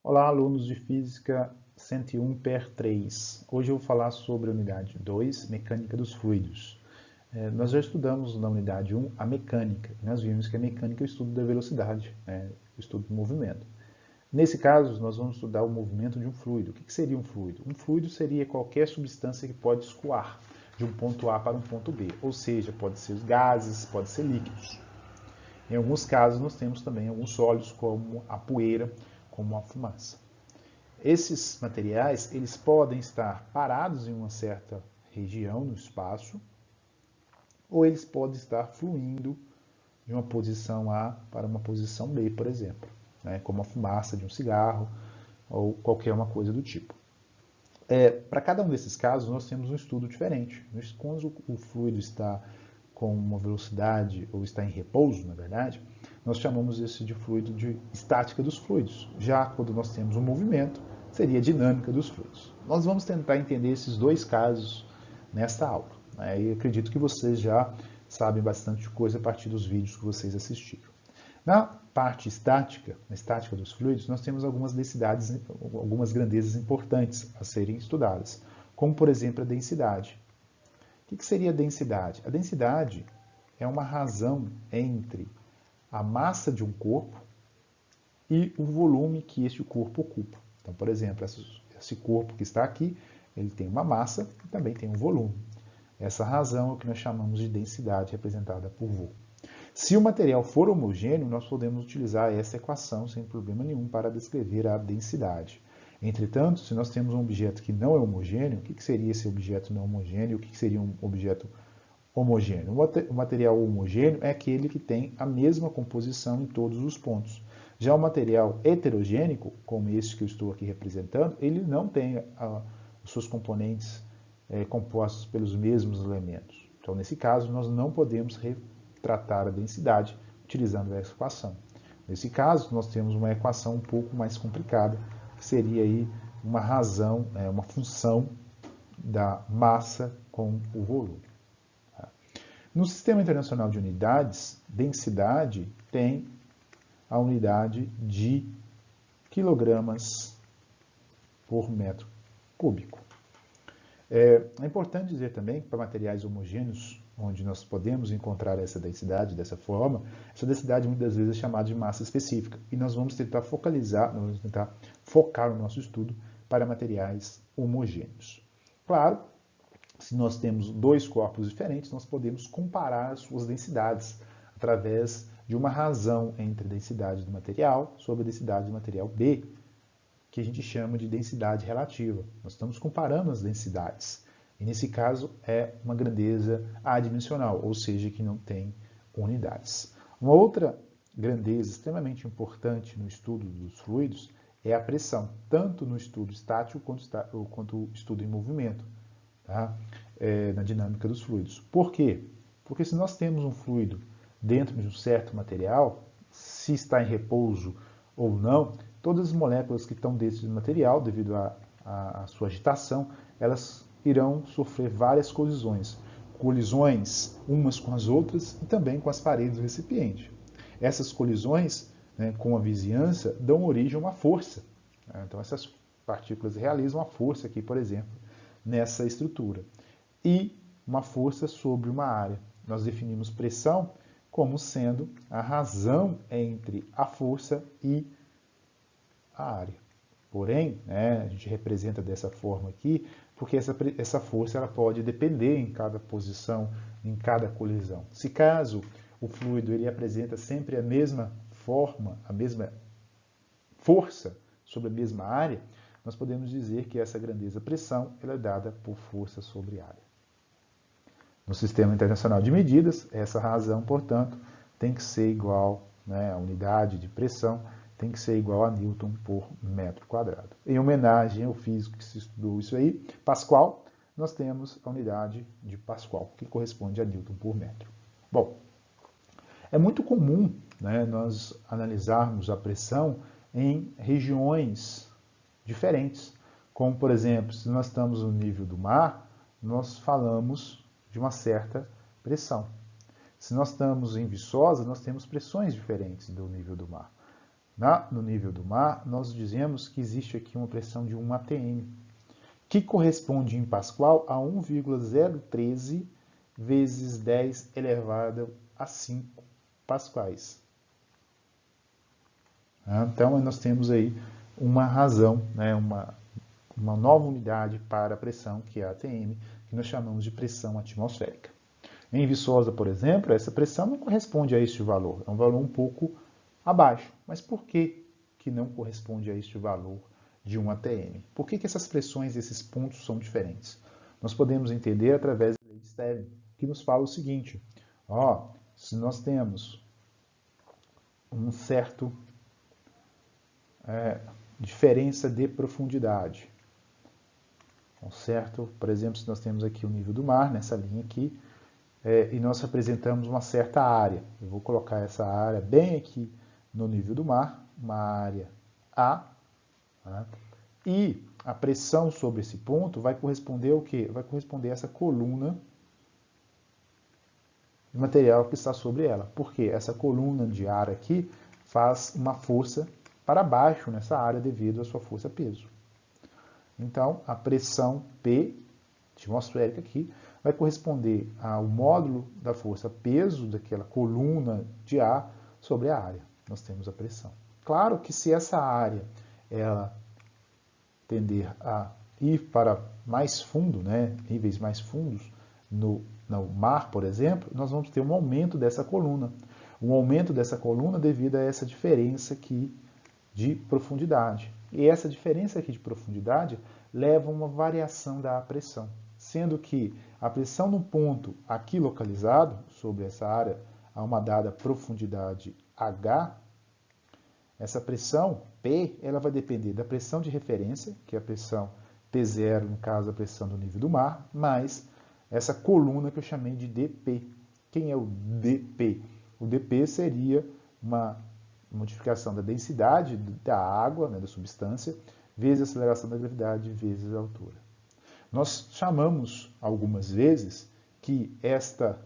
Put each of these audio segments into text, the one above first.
Olá, alunos de Física 101 per 3. Hoje eu vou falar sobre a unidade 2, Mecânica dos Fluidos. Nós já estudamos na unidade 1 a mecânica, e nós vimos que a mecânica é o estudo da velocidade, o estudo do movimento. Nesse caso, nós vamos estudar o movimento de um fluido. O que seria um fluido? Um fluido seria qualquer substância que pode escoar de um ponto A para um ponto B, ou seja, pode ser gases, pode ser líquidos. Em alguns casos, nós temos também alguns sólidos, como a poeira, como a fumaça. Esses materiais, eles podem estar parados em uma certa região no espaço, ou eles podem estar fluindo de uma posição A para uma posição B, por exemplo, como a fumaça de um cigarro ou qualquer uma coisa do tipo. Para cada um desses casos, nós temos um estudo diferente. Quando o fluido está com uma velocidade ou está em repouso, na verdade, nós chamamos esse de fluido de estática dos fluidos. Já quando nós temos um movimento, seria a dinâmica dos fluidos. Nós vamos tentar entender esses dois casos nesta aula. E acredito que vocês já sabem bastante coisa a partir dos vídeos que vocês assistiram. Na parte estática, na estática dos fluidos, nós temos algumas densidades, algumas grandezas importantes a serem estudadas, como, por exemplo, a densidade. O que seria a densidade? A densidade é uma razão entre a massa de um corpo e o volume que este corpo ocupa. Então, por exemplo, esse corpo que está aqui, ele tem uma massa e também tem um volume. Essa razão é o que nós chamamos de densidade, representada por V. Se o material for homogêneo, nós podemos utilizar essa equação sem problema nenhum para descrever a densidade. Entretanto, se nós temos um objeto que não é homogêneo, o que seria esse objeto não homogêneo? O que seria um objeto homogêneo? O material homogêneo é aquele que tem a mesma composição em todos os pontos. Já o material heterogênico, como este que eu estou aqui representando, ele não tem os seus componentes compostos pelos mesmos elementos. Então, nesse caso, nós não podemos retratar a densidade utilizando essa equação. Nesse caso, nós temos uma equação um pouco mais complicada, que seria aí uma razão, uma função da massa com o volume. No Sistema Internacional de Unidades, densidade tem a unidade de quilogramas por metro cúbico. É importante dizer também que para materiais homogêneos, onde nós podemos encontrar essa densidade dessa forma, essa densidade muitas vezes é chamada de massa específica. E nós vamos tentar focar o nosso estudo para materiais homogêneos. Claro, se nós temos dois corpos diferentes, nós podemos comparar as suas densidades através de uma razão entre a densidade do material sobre a densidade do material B, que a gente chama de densidade relativa. Nós estamos comparando as densidades. E nesse caso é uma grandeza adimensional, ou seja, que não tem unidades. Uma outra grandeza extremamente importante no estudo dos fluidos é a pressão, tanto no estudo estático quanto no estudo em movimento, tá? Na dinâmica dos fluidos. Por quê? Porque se nós temos um fluido dentro de um certo material, se está em repouso ou não, todas as moléculas que estão dentro do material, devido à sua agitação, elas irão sofrer várias colisões. Colisões umas com as outras e também com as paredes do recipiente. Essas colisões, com a vizinhança, dão origem a uma força. Então, essas partículas realizam uma força aqui, por exemplo, nessa estrutura. E uma força sobre uma área. Nós definimos pressão como sendo a razão entre a força e a área. Porém, a gente representa dessa forma aqui, porque essa força ela pode depender em cada posição, em cada colisão. Se caso o fluido ele apresenta sempre a mesma forma, a mesma força sobre a mesma área, nós podemos dizer que essa grandeza pressão ela é dada por força sobre área. No Sistema Internacional de Medidas, essa razão, portanto, tem que ser igual, a unidade de pressão tem que ser igual a Newton por metro quadrado. Em homenagem ao físico que se estudou isso aí, Pascal, nós temos a unidade de Pascal, que corresponde a Newton por metro. Bom, é muito comum nós analisarmos a pressão em regiões diferentes, como, por exemplo, se nós estamos no nível do mar, nós falamos de uma certa pressão. Se nós estamos em Viçosa, nós temos pressões diferentes do nível do mar. No nível do mar, nós dizemos que existe aqui uma pressão de 1 atm, que corresponde em Pascal a 1,013 vezes 10 elevado a 5 pascais. Então, nós temos aí uma razão, né, uma nova unidade para a pressão, que é a atm, que nós chamamos de pressão atmosférica. Em Viçosa, por exemplo, essa pressão não corresponde a este valor, é um valor um pouco abaixo. Mas por que não corresponde a este valor de 1 atm? Por que essas pressões, esses pontos são diferentes? Nós podemos entender através da lei de Stevin, que nos fala o seguinte: se nós temos um certo diferença de profundidade, certo? Por exemplo, se nós temos aqui o nível do mar, nessa linha aqui, e nós representamos uma certa área. Eu vou colocar essa área bem aqui no nível do mar, uma área A, tá? E a pressão sobre esse ponto vai corresponder ao quê? Vai corresponder a essa coluna de material que está sobre ela. Porque essa coluna de ar aqui faz uma força para baixo nessa área devido à sua força-peso. Então, a pressão P atmosférica aqui vai corresponder ao módulo da força-peso daquela coluna de ar sobre a área. Nós temos a pressão. Claro que se essa área ela tender a ir para mais fundo, né, níveis mais fundos, no mar, por exemplo, nós vamos ter um aumento dessa coluna. Um aumento dessa coluna devido a essa diferença aqui de profundidade. E essa diferença aqui de profundidade leva a uma variação da pressão, sendo que a pressão no ponto aqui localizado, sobre essa área, a uma dada profundidade H, essa pressão P, ela vai depender da pressão de referência, que é a pressão P0, no caso a pressão do nível do mar, mais essa coluna que eu chamei de dP. Quem é o dP? O dP seria uma modificação da densidade da água, né, da substância, vezes a aceleração da gravidade, vezes a altura. Nós chamamos algumas vezes que esta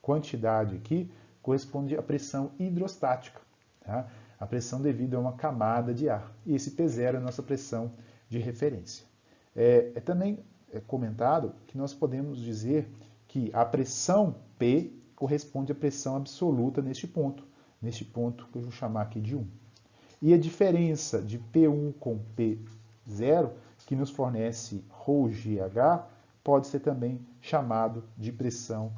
quantidade aqui corresponde à pressão hidrostática, tá? A pressão devido a uma camada de ar. E esse P0 é a nossa pressão de referência. Também é comentado que nós podemos dizer que a pressão P corresponde à pressão absoluta neste ponto que eu vou chamar aqui de 1. E a diferença de P1 com P0, que nos fornece ρgH, pode ser também chamado de pressão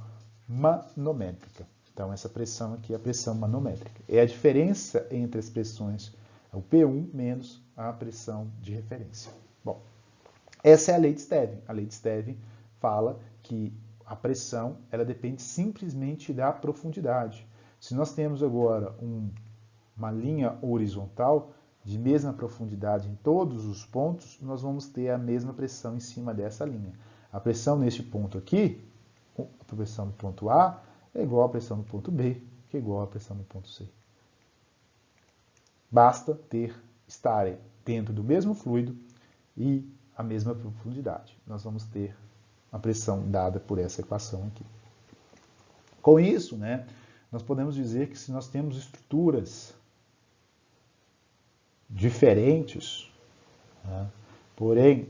manométrica. Então, essa pressão aqui é a pressão manométrica. É a diferença entre as pressões, o P1 menos a pressão de referência. Bom, essa é a lei de Stevin. A lei de Stevin fala que a pressão ela depende simplesmente da profundidade. Se nós temos agora uma linha horizontal de mesma profundidade em todos os pontos, nós vamos ter a mesma pressão em cima dessa linha. A pressão neste ponto aqui, a pressão no ponto A, é igual à pressão no ponto B, que é igual à pressão no ponto C. Basta estarem dentro do mesmo fluido e a mesma profundidade. Nós vamos ter a pressão dada por essa equação aqui. Com isso, né, nós podemos dizer que se nós temos estruturas diferentes, né, porém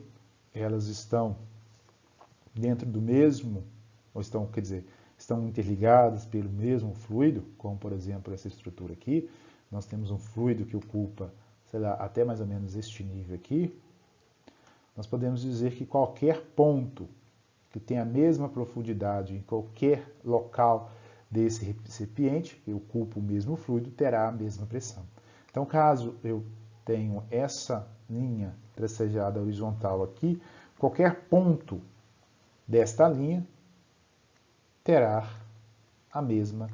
elas estão dentro do mesmo, ou estão, quer dizer, estão interligadas pelo mesmo fluido, como por exemplo essa estrutura aqui, nós temos um fluido que ocupa, sei lá, até mais ou menos este nível aqui, nós podemos dizer que qualquer ponto que tenha a mesma profundidade em qualquer local desse recipiente, que ocupa o mesmo fluido, terá a mesma pressão. Então, caso eu tenha essa linha tracejada horizontal aqui, qualquer ponto desta linha terá a mesma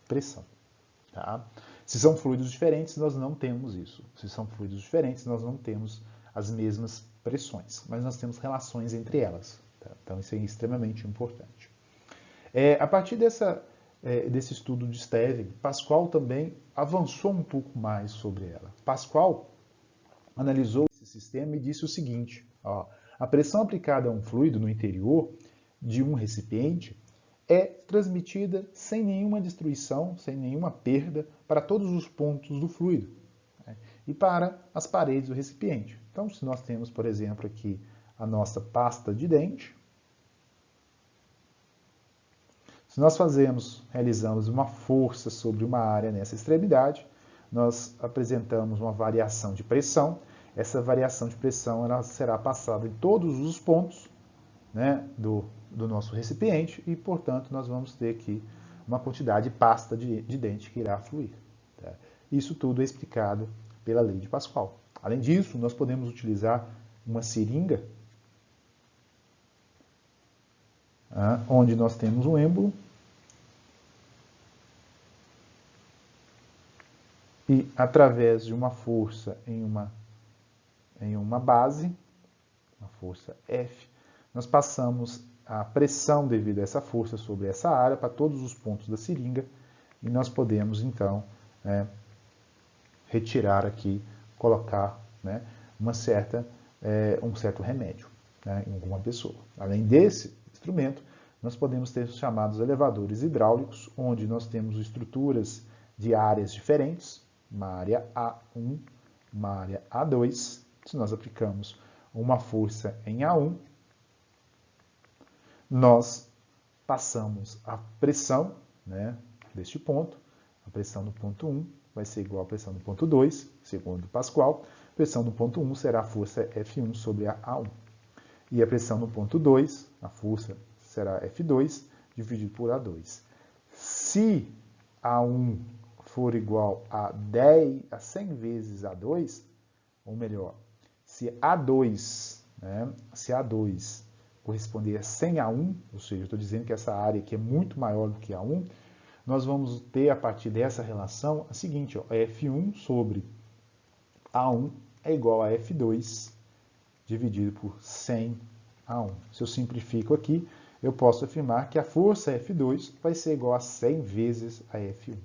pressão. Tá? Se são fluidos diferentes, nós não temos isso. Se são fluidos diferentes, nós não temos as mesmas pressões, mas nós temos relações entre elas. Tá? Então, isso é extremamente importante. A partir desse estudo de Stevin, Pascal também avançou um pouco mais sobre ela. Pascal analisou esse sistema e disse o seguinte: a pressão aplicada a um fluido no interior de um recipiente é transmitida sem nenhuma destruição, sem nenhuma perda para todos os pontos do fluido. e para as paredes do recipiente. Então, se nós temos, por exemplo, aqui a nossa pasta de dente, se nós realizamos uma força sobre uma área nessa extremidade, nós apresentamos uma variação de pressão. Essa variação de pressão ela será passada em todos os pontos, né, do nosso recipiente e, portanto, nós vamos ter aqui uma quantidade de pasta de dente que irá fluir. Tá? Isso tudo é explicado pela lei de Pascal. Além disso, nós podemos utilizar uma seringa, onde nós temos um êmbolo e, através de uma força em uma base, uma força F, nós passamos a pressão devido a essa força sobre essa área para todos os pontos da seringa e nós podemos, então, retirar aqui, colocar, né, um certo remédio, né, em alguma pessoa. Além desse instrumento, nós podemos ter os chamados elevadores hidráulicos, onde nós temos estruturas de áreas diferentes, uma área A1, uma área A2. Se nós aplicamos uma força em A1, nós passamos a pressão, né, deste ponto, a pressão do ponto 1 vai ser igual à pressão do ponto 2, segundo Pascal. A pressão do ponto 1 será a força F1 sobre a A1. E a pressão no ponto 2, a força será F2 dividido por A2. Se A1 for igual a 100 vezes A2, ou melhor, se A2 corresponder a 100 A1, ou seja, eu estou dizendo que essa área aqui é muito maior do que A1, nós vamos ter, a partir dessa relação, a seguinte, ó, F1 sobre A1 é igual a F2 dividido por 100 A1. Se eu simplifico aqui, eu posso afirmar que a força F2 vai ser igual a 100 vezes a F1.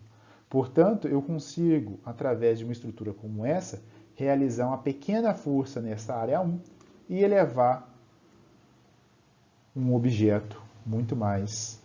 Portanto, eu consigo, através de uma estrutura como essa, realizar uma pequena força nessa área 1 e elevar um objeto muito mais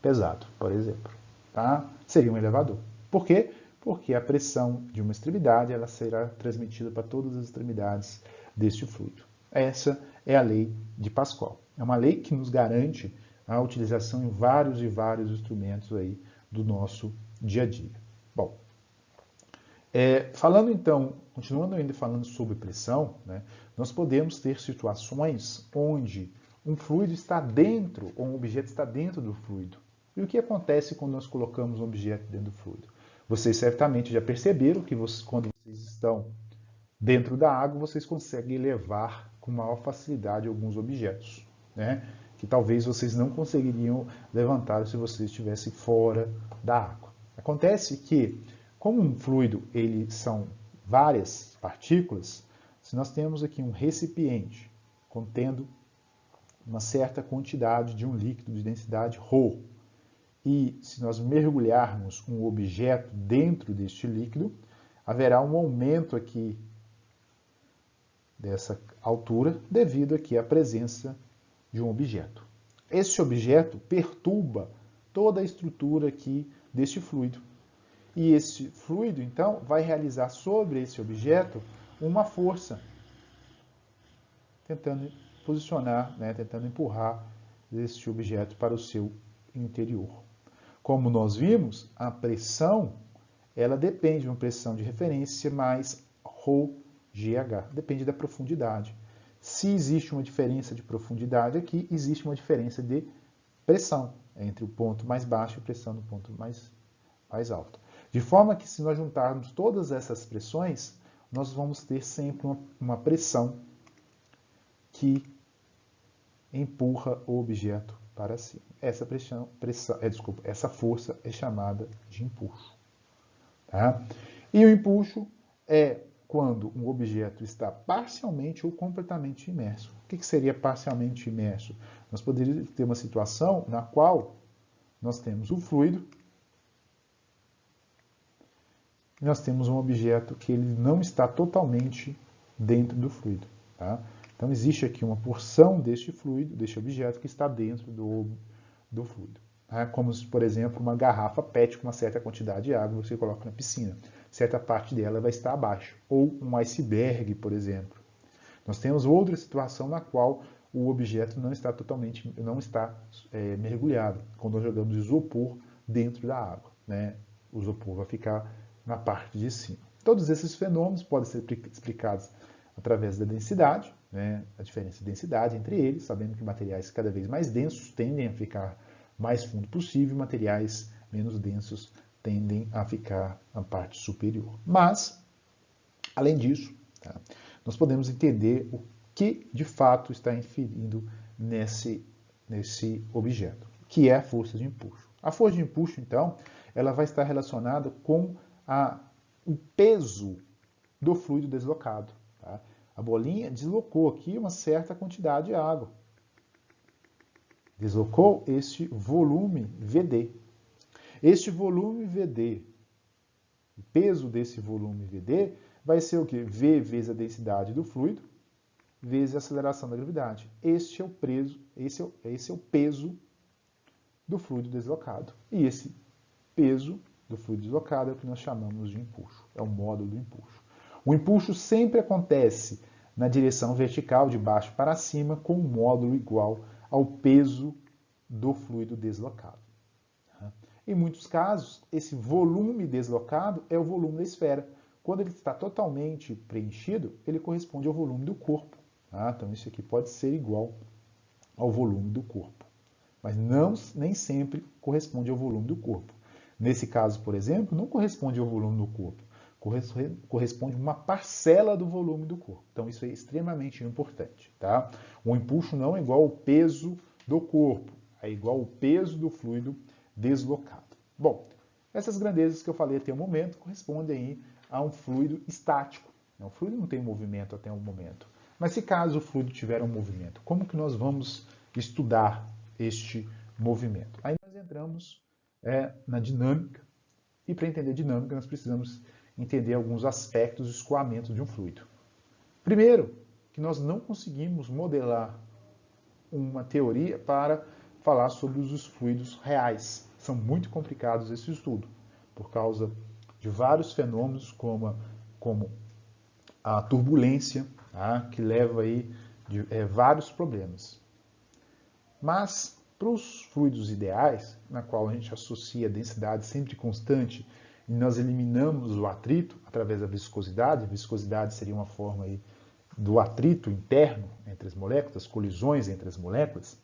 pesado, por exemplo. Tá? Seria um elevador. Por quê? Porque a pressão de uma extremidade ela será transmitida para todas as extremidades deste fluido. Essa é a lei de Pascal. É uma lei que nos garante a utilização em vários e vários instrumentos aí do nosso dia a dia. Bom, falando então, continuando ainda falando sobre pressão, né, nós podemos ter situações onde um fluido está dentro, ou um objeto está dentro do fluido. E o que acontece quando nós colocamos um objeto dentro do fluido? Vocês certamente já perceberam que quando vocês estão dentro da água, vocês conseguem levar com maior facilidade alguns objetos, né? Que talvez vocês não conseguiriam levantar se vocês estivessem fora da água. Acontece que, como um fluido são várias partículas, se nós temos aqui um recipiente contendo uma certa quantidade de um líquido de densidade ρ, e se nós mergulharmos um objeto dentro deste líquido, haverá um aumento aqui dessa altura devido aqui à presença de um objeto. Este objeto perturba toda a estrutura aqui deste fluido. E esse fluido, então, vai realizar sobre esse objeto uma força, tentando posicionar, né, tentando empurrar este objeto para o seu interior. Como nós vimos, a pressão, ela depende de uma pressão de referência mais ρgh, depende da profundidade. Se existe uma diferença de profundidade aqui, existe uma diferença de pressão entre o ponto mais baixo e a pressão no ponto mais alto. De forma que, se nós juntarmos todas essas pressões, nós vamos ter sempre uma pressão que empurra o objeto para cima. Essa força é chamada de empuxo. Tá? E o empuxo é quando um objeto está parcialmente ou completamente imerso. O que seria parcialmente imerso? Nós poderíamos ter uma situação na qual nós temos um fluido e nós temos um objeto que ele não está totalmente dentro do fluido. Tá? Então, existe aqui uma porção deste fluido, deste objeto, que está dentro do fluido. Tá? Como, por exemplo, uma garrafa PET com uma certa quantidade de água que você coloca na piscina. certa parte dela vai estar abaixo, ou um iceberg, por exemplo. Nós temos outra situação na qual o objeto não está totalmente, mergulhado, quando nós jogamos isopor dentro da água, né? O isopor vai ficar na parte de cima. Todos esses fenômenos podem ser explicados através da densidade, né? A diferença de densidade entre eles, sabendo que materiais cada vez mais densos tendem a ficar mais fundo possível, materiais menos densos tendem a ficar na parte superior. Mas, além disso, tá, nós podemos entender o que de fato está inferindo nesse objeto, que é a força de empuxo. A força de empuxo, então, ela vai estar relacionada com o peso do fluido deslocado. Tá? A bolinha deslocou aqui uma certa quantidade de água. Deslocou este volume VD. Este volume VD, o peso desse volume VD, vai ser o quê? V vezes a densidade do fluido, vezes a aceleração da gravidade. Esse é o peso do fluido deslocado. E esse peso do fluido deslocado é o que nós chamamos de empuxo, é o módulo do empuxo. O empuxo sempre acontece na direção vertical, de baixo para cima, com um módulo igual ao peso do fluido deslocado. Em muitos casos, esse volume deslocado é o volume da esfera. Quando ele está totalmente preenchido, ele corresponde ao volume do corpo. Então, isso aqui pode ser igual ao volume do corpo. Mas nem sempre corresponde ao volume do corpo. Nesse caso, por exemplo, não corresponde ao volume do corpo. Corresponde a uma parcela do volume do corpo. Então, isso é extremamente importante. Tá? O empuxo não é igual ao peso do corpo, é igual ao peso do fluido deslocado. Bom, essas grandezas que eu falei até o momento correspondem aí a um fluido estático. O fluido não tem movimento até o momento. Mas se caso o fluido tiver um movimento, como que nós vamos estudar este movimento? Aí nós entramos na dinâmica, e para entender dinâmica nós precisamos entender alguns aspectos do escoamento de um fluido. Primeiro, que nós não conseguimos modelar uma teoria para falar sobre os fluidos reais. São muito complicados esse estudo, por causa de vários fenômenos como a turbulência, que leva aí vários problemas. Mas, para os fluidos ideais, na qual a gente associa a densidade sempre constante, e nós eliminamos o atrito através da viscosidade, a viscosidade seria uma forma aí do atrito interno entre as moléculas, das colisões entre as moléculas,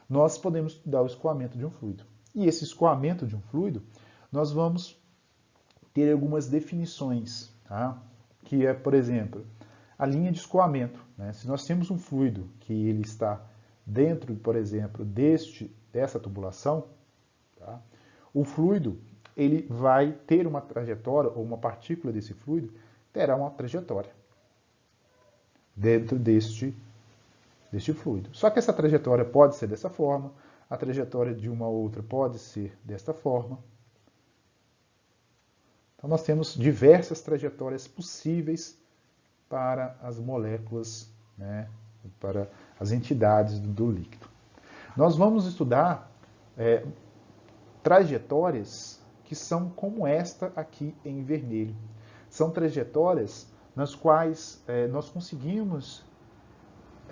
nós podemos estudar o escoamento de um fluido. E esse escoamento de um fluido, nós vamos ter algumas definições, que é, por exemplo, a linha de escoamento. Se nós temos um fluido que ele está dentro, por exemplo, dessa tubulação, o fluido ele vai ter uma trajetória, ou uma partícula desse fluido terá uma trajetória dentro deste fluido. Só que essa trajetória pode ser dessa forma, a trajetória de uma outra pode ser desta forma. Então nós temos diversas trajetórias possíveis para as moléculas, para as entidades do líquido. Nós vamos estudar trajetórias que são como esta aqui em vermelho. São trajetórias nas quais nós conseguimos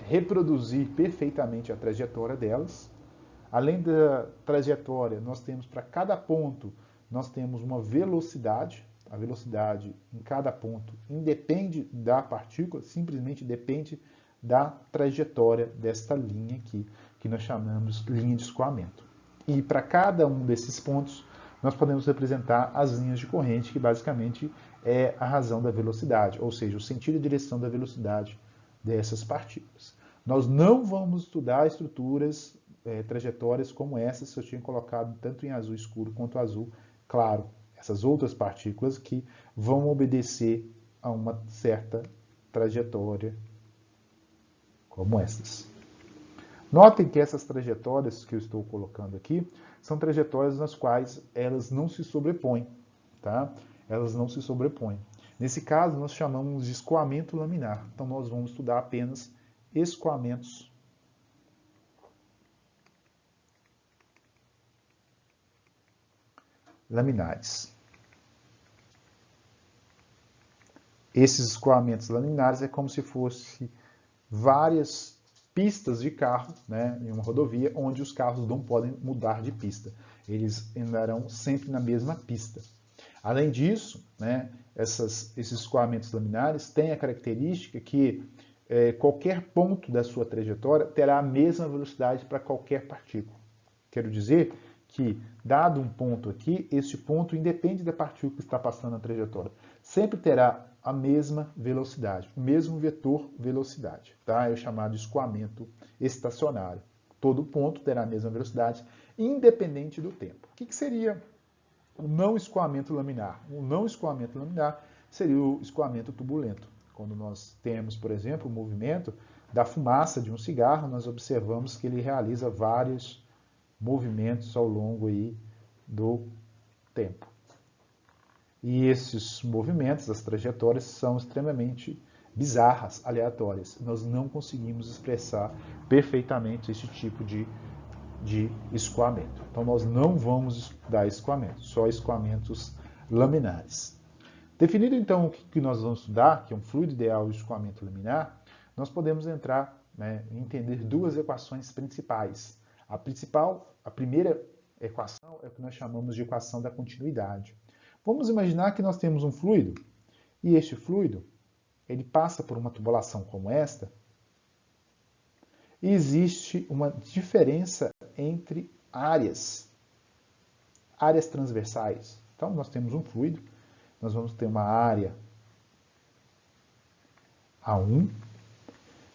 reproduzir perfeitamente a trajetória delas. Além da trajetória, nós temos para cada ponto, nós temos uma velocidade. A velocidade em cada ponto independe da partícula, simplesmente depende da trajetória desta linha aqui, que nós chamamos linha de escoamento. E para cada um desses pontos, nós podemos representar as linhas de corrente, que basicamente é a razão da velocidade, ou seja, o sentido e direção da velocidade dessas partículas. Nós não vamos estudar estruturas, trajetórias como essas que eu tinha colocado tanto em azul escuro quanto azul claro. Essas outras partículas que vão obedecer a uma certa trajetória como essas. Notem que essas trajetórias que eu estou colocando aqui são trajetórias nas quais elas não se sobrepõem. Tá? Elas não se sobrepõem. Nesse caso, nós chamamos de escoamento laminar. Então, nós vamos estudar apenas escoamentos laminares. Esses escoamentos laminares é como se fosse várias pistas de carro, né, em uma rodovia, onde os carros não podem mudar de pista. Eles andarão sempre na mesma pista. Além disso, né, esses escoamentos laminares têm a característica que qualquer ponto da sua trajetória terá a mesma velocidade para qualquer partícula. Quero dizer que, dado um ponto aqui, este ponto independe da partícula que está passando na trajetória. Sempre terá a mesma velocidade, o mesmo vetor velocidade. Tá? É o chamado escoamento estacionário. Todo ponto terá a mesma velocidade, independente do tempo. O que seria o não escoamento laminar? O não escoamento laminar seria o escoamento turbulento. Quando nós temos, por exemplo, o movimento da fumaça de um cigarro, nós observamos que ele realiza vários movimentos ao longo aí do tempo. E esses movimentos, as trajetórias, são extremamente bizarras, aleatórias. Nós não conseguimos expressar perfeitamente esse tipo de escoamento. Então, nós não vamos estudar escoamento, só escoamentos laminares. Definido, então, o que nós vamos estudar, que é um fluido ideal de escoamento laminar, nós podemos entrar, né, e entender duas equações principais. A primeira equação é o que nós chamamos de equação da continuidade. Vamos imaginar que nós temos um fluido, e este fluido ele passa por uma tubulação como esta, e existe uma diferença entre áreas transversais. Então, nós temos um fluido, nós vamos ter uma área A1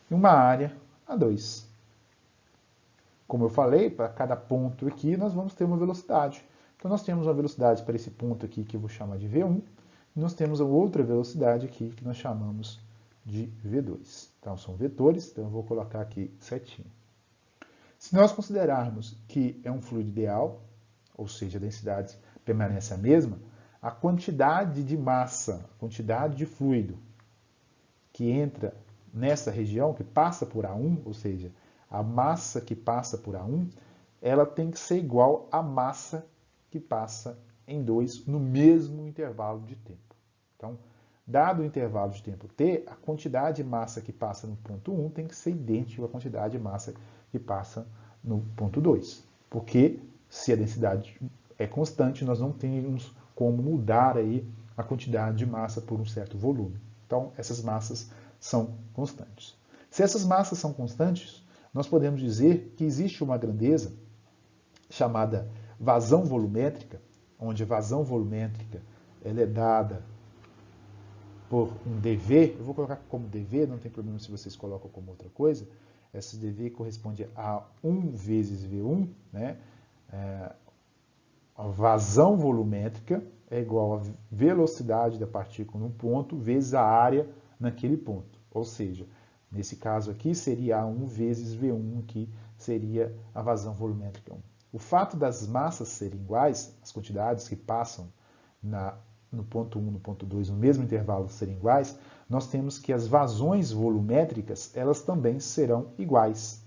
e uma área A2. Como eu falei, para cada ponto aqui, nós vamos ter uma velocidade. Então, nós temos uma velocidade para esse ponto aqui, que eu vou chamar de V1, e nós temos a outra velocidade aqui, que nós chamamos de V2. Então, são vetores, então eu vou colocar aqui certinho. Se nós considerarmos que é um fluido ideal, ou seja, a densidade permanece a mesma, a quantidade de massa, a quantidade de fluido que entra nessa região, que passa por A1, ou seja, a massa que passa por A1, ela tem que ser igual à massa que passa em 2 no mesmo intervalo de tempo. Então, dado o intervalo de tempo t, a quantidade de massa que passa no ponto 1 tem que ser idêntica à quantidade de massa que passa no ponto 2. Porque se a densidade é constante, nós não temos como mudar aí a quantidade de massa por um certo volume. Então, essas massas são constantes. Se essas massas são constantes, nós podemos dizer que existe uma grandeza chamada vazão volumétrica, onde a vazão volumétrica ela é dada por um dV, eu vou colocar como dV, não tem problema se vocês colocam como outra coisa, essa dV corresponde a 1 vezes V1, né? A vazão volumétrica é igual à velocidade da partícula num ponto vezes a área naquele ponto. Ou seja, nesse caso aqui seria A1 vezes V1, que seria a vazão volumétrica 1. O fato das massas serem iguais, as quantidades que passam no ponto 1 e no ponto 2 no mesmo intervalo serem iguais, nós temos que as vazões volumétricas elas também serão iguais.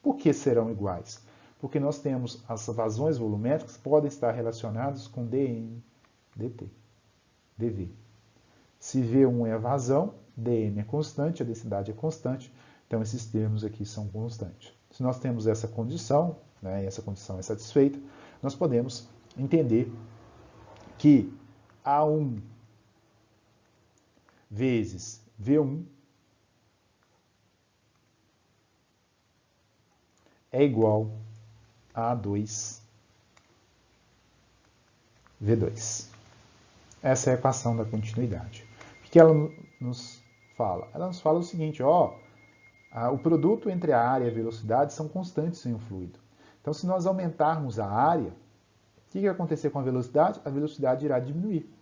Por que serão iguais? Porque nós temos as vazões volumétricas podem estar relacionadas com dm, dt, dv. Se V1 é a vazão, dm é constante, a densidade é constante, então esses termos aqui são constantes. Se nós temos essa condição, né, e essa condição é satisfeita, nós podemos entender que A1 vezes V1 é igual a A2 V2. Essa é a equação da continuidade. O que ela nos fala? Ela nos fala o seguinte, ó, o produto entre a área e a velocidade são constantes em um fluido. Então, se nós aumentarmos a área, o que vai acontecer com a velocidade? A velocidade irá diminuir.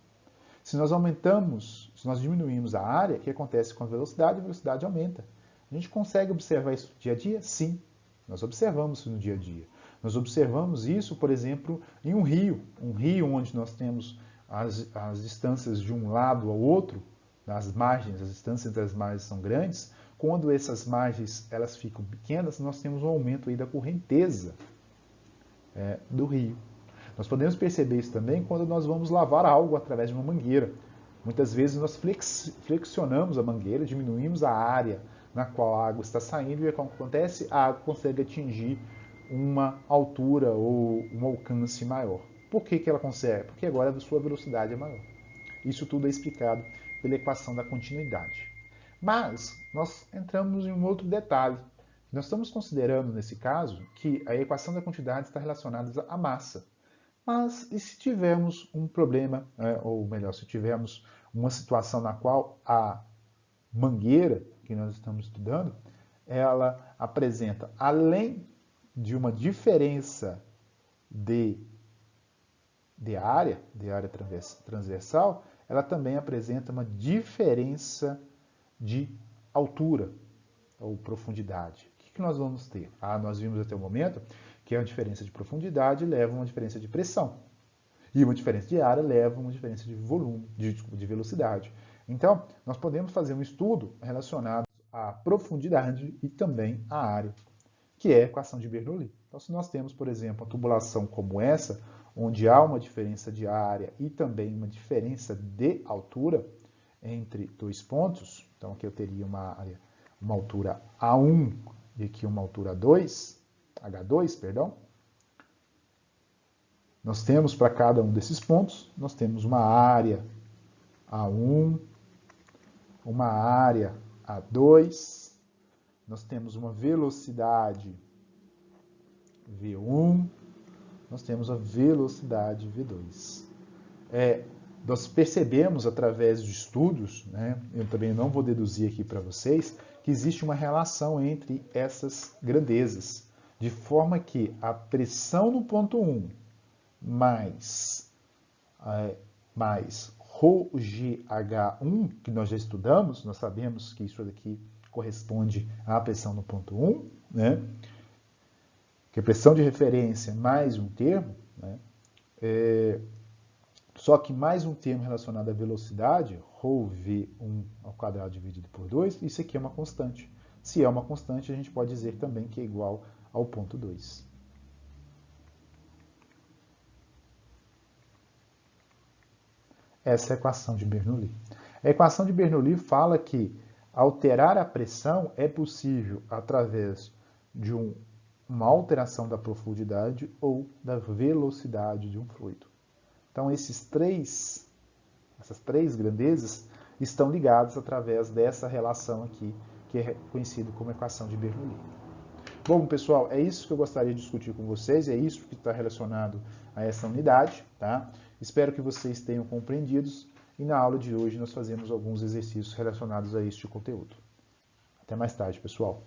Se nós diminuímos a área, o que acontece com a velocidade aumenta. A gente consegue observar isso no dia a dia? Sim, nós observamos isso no dia a dia. Nós observamos isso, por exemplo, em um rio onde nós temos as distâncias de um lado ao outro, nas margens, as distâncias entre as margens são grandes. Quando essas margens elas ficam pequenas, nós temos um aumento aí da correnteza do rio. Nós podemos perceber isso também quando nós vamos lavar algo através de uma mangueira. Muitas vezes nós flexionamos a mangueira, diminuímos a área na qual a água está saindo e o que acontece? A água consegue atingir uma altura ou um alcance maior. Por que ela consegue? Porque agora a sua velocidade é maior. Isso tudo é explicado pela equação da continuidade. Mas nós entramos em um outro detalhe. Nós estamos considerando, nesse caso, que a equação da continuidade está relacionada à massa. Mas e se tivermos um problema, ou melhor, se tivermos uma situação na qual a mangueira que nós estamos estudando, ela apresenta, além de uma diferença de área transversal, ela também apresenta uma diferença de altura ou profundidade. O que nós vamos ter? Nós vimos até o momento que a diferença de profundidade leva a uma diferença de pressão. E uma diferença de área leva a uma diferença de volume, de velocidade. Então, nós podemos fazer um estudo relacionado à profundidade e também à área, que é a equação de Bernoulli. Então, se nós temos, por exemplo, uma tubulação como essa, onde há uma diferença de área e também uma diferença de altura entre dois pontos, então aqui eu teria uma altura A1 e aqui uma altura H2, perdão. Nós temos para cada um desses pontos, nós temos uma área A1, uma área A2, nós temos uma velocidade V1, nós temos a velocidade V2. Nós percebemos através de estudos, eu também não vou deduzir aqui para vocês, que existe uma relação entre essas grandezas, de forma que a pressão no ponto 1 mais ρgH1, que nós já estudamos, nós sabemos que isso daqui corresponde à pressão no ponto 1, que é pressão de referência mais um termo, só que mais um termo relacionado à velocidade, ρv1 ao quadrado dividido por 2, isso aqui é uma constante. Se é uma constante, a gente pode dizer também que é igual ao ponto 2. Essa é a equação de Bernoulli. A equação de Bernoulli fala que alterar a pressão é possível através de uma alteração da profundidade ou da velocidade de um fluido. Então, essas três grandezas estão ligadas através dessa relação aqui, que é conhecida como equação de Bernoulli. Bom, pessoal, é isso que eu gostaria de discutir com vocês, é isso que está relacionado a essa unidade, tá? Espero que vocês tenham compreendido e na aula de hoje nós fazemos alguns exercícios relacionados a este conteúdo. Até mais tarde, pessoal.